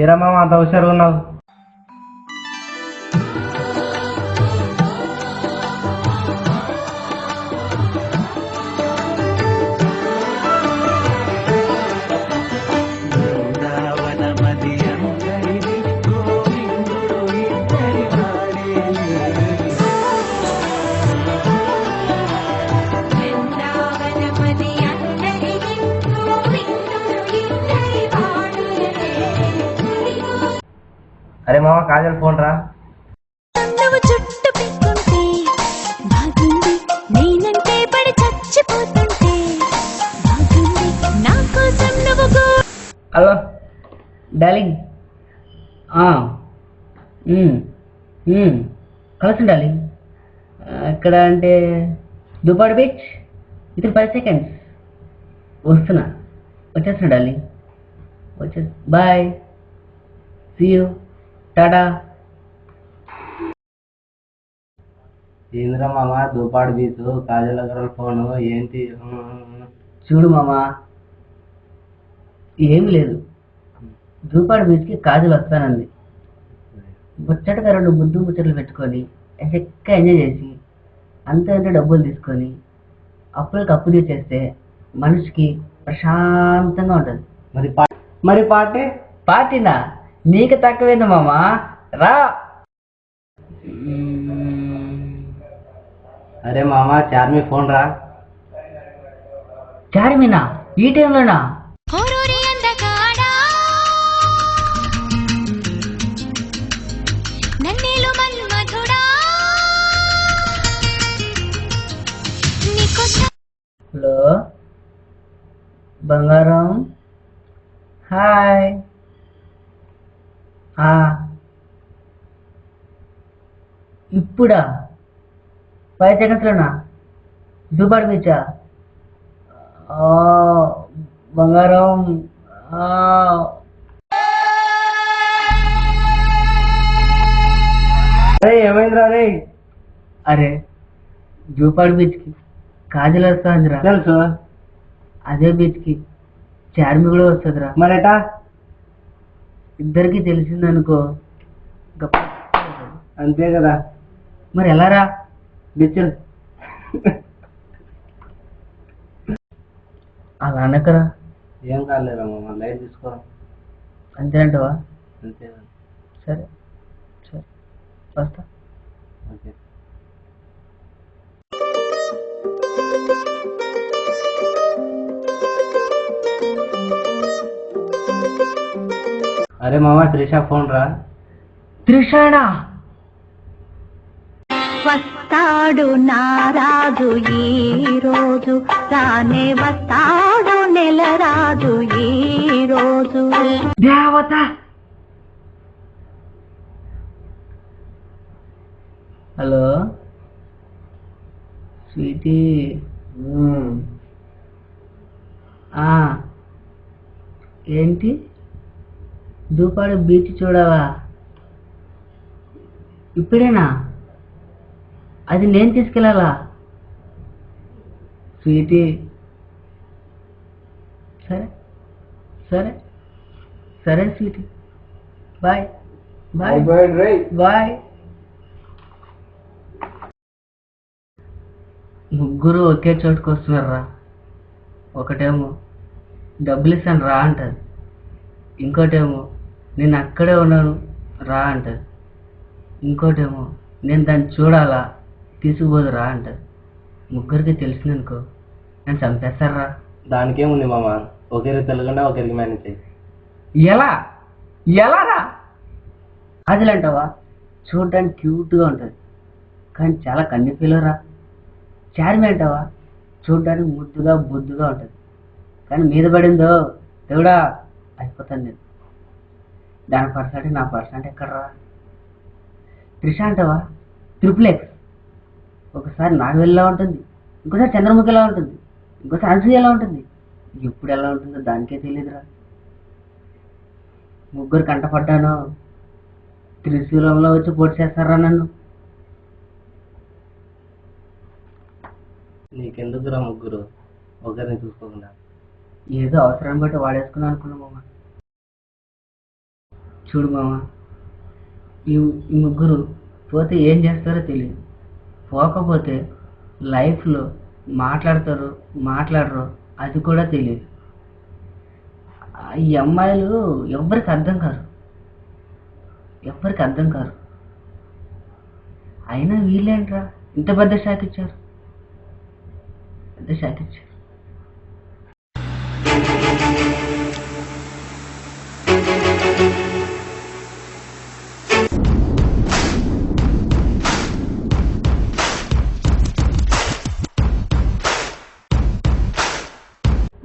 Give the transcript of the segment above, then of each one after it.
ఏరా మామ అంత హుషారుగా ఉన్నావు? అరే మామ కాజల్ ఫోన్ రా. హలో డార్లింగ్, కలుసు డార్లింగ్. ఎక్కడ అంటే దుబాడ్ బీచ్, విత్ ఇన్ 5 seconds వస్తున్నా, వచ్చేస్తున్నా darling, bye, see you, tata. ఏంద్రా మామ దుబాడ్ బీచ్, కాజల్ అగర్వాల్ ఫోను ఏంటి? చూడు మామ, ఏమి లేదు, దుబాడ్ బీచ్కి కాజల్ వస్తానంది. ముచ్చటగా 2 ముచ్చట్లు పెట్టుకొని ఎక్క ఎంజాయ్ చేసి అంత డబ్బులు తీసుకొని అప్పులకి అప్పు తీసేస్తే మనిషికి ప్రశాంతంగా ఉంటుంది. మరి పార్టీనా నీకు తక్కువైంది మామ, రా. అరే మామ చార్మి ఫోన్ రా. చార్మినా ఈ టైంలోనా? హలో బంగారం, హాయ్. ఇప్పుడా? 5 secondsలోనా? దుబాడ్ బీచా? బంగారం, అరే ఏమైందిరా? అరే దుబాడ్ బీచ్కి కాజల్ వస్తుందిరా. తెలుసు. అదే బీచ్కి చార్మి కూడా వస్తుందిరా. మరేటా? ఇద్దరికి తెలిసిందనుకో అంతే కదా. మరి ఎలా రా? బీచ్ అలా అనకరా. ఏం కాలేరా మామ, లైట్ తీసుకో. అంతేనంటవా? అంతే. సరే సరే వస్తా. ఓకే. అరే మామ త్రిషా ఫోన్ రా. త్రిషానా? వస్తాడు నారాజు ఈ రోజు, రానే వస్తాడు నెల రాజు ఈ రోజు. దేవత. హలో స్వీటీ, ఏంటి దుబాడ్ బీచ్ చూడవా? ఇప్పుడేనా? అది నేను తీసుకెళ్ళాలా? స్వీటీ సరే సరే సరే స్వీటీ, బాయ్ బాయ్ బాయ్. ముగ్గురు ఒకే చోటుకు వస్తున్నారా. ఒకటేమో డబ్బులు ఇస్తాను రా అంటది, ఇంకోటేమో నేను అక్కడే ఉన్నాను రా అంటది, ఇంకోటేమో నేను దాన్ని చూడాలా తీసుకుపోదు రా అంటది. ముగ్గురికి తెలిసిందనుకో నేను చంపేస్తారా. దానికేముంది మామ, ఒకరికి తెలియకుండా ఒకరికి మేనేజ్ చేయి. ఎలా ఎలా రా? అదిలంటావా? చూడడానికి క్యూట్గా ఉంటుంది కానీ చాలా కన్నిపిల్లరా. చార్మి అంటావా? చూడడానికి ముద్దుగా బొద్దుగా ఉంటుంది కానీ మీద పడిందో దేవుడా అయిపోతాను నేను. దాని పర్సెంట్ నా పర్సెంట్ ఎక్కడరా? త్రిష అంటావా? ట్రిప్లెక్స్. ఒకసారి నాగవెల్లిలా ఉంటుంది, ఇంకోసారి చంద్రముఖిలా ఉంటుంది, ఇంకోసారి అనసూయ ఎలా ఉంటుంది, ఎప్పుడు ఎలా ఉంటుందో దానికే తెలియదురా. ముగ్గురు కంటపడ్డాను, త్రిశూలంలో వచ్చి పోటీ చేస్తారా నన్ను. నీకెందుకురా ముగ్గురు ఒకరిని చూసుకోకుండా? ఏదో అవసరాన్ని బట్టి వాడేసుకున్నాను అనుకున్నా మామ. చూడు మామ, ఈ ముగ్గురు పోతే ఏం చేస్తారో తెలియదు. పోకపోతే లైఫ్లో మాట్లాడరో అది కూడా తెలియదు. ఈ అమ్మాయిలు ఎవ్వరికి అర్థం కారు. అయినా వీళ్ళేంట్రా ఇంత పెద్ద షాక్ ఇచ్చారు.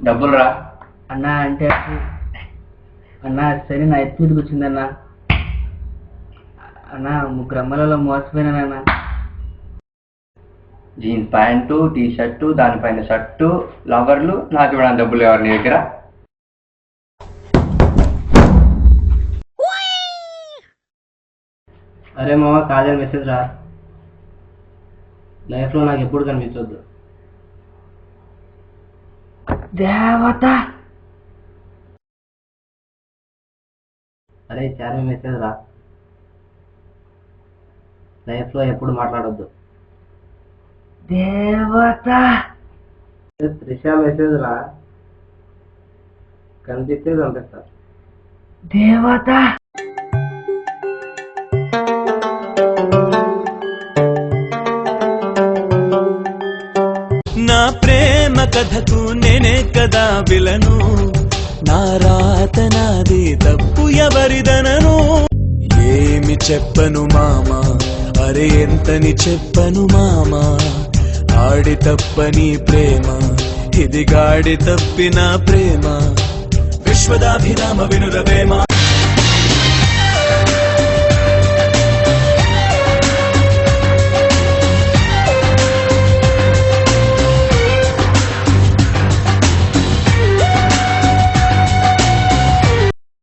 డబ్బులు రా అన్నా అంటే అన్నా సరే నా ఎత్తి మీదకి వచ్చిందన్నా. అన్నా 3 అమ్మలలో మోసపోయినానన్నా. జీన్స్ ప్యాంటు, టీ షర్టు, దానిపైన షర్టు, లవర్లు, నాకు ఇవ్వడానికి డబ్బులు ఎవరు నీ దగ్గర? అరే మామ, కాదని మెసేజ్ రా. లైఫ్లో నాకు ఎప్పుడు కనిపించొద్దు. దేవత అరే చార్మి మెసేజ్ రా. లైఫ్లో ఎప్పుడు మాట్లాడొద్దు. దేవత త్రిష మెసేజ్ రా. కనిపిస్తే చంపేస్తా. దేవత నా ప్రేమ కథకు నేనే కదా విలను, నా రాత నాది తప్పు ఎవరిదనను. ఏమి చెప్పను మామా, అరే ఎంతని చెప్పను మామా. ఆడి తప్పని ప్రేమ, ఇది గాడి తప్పిన ప్రేమ. విశ్వదాభిరామ వినురవేమ.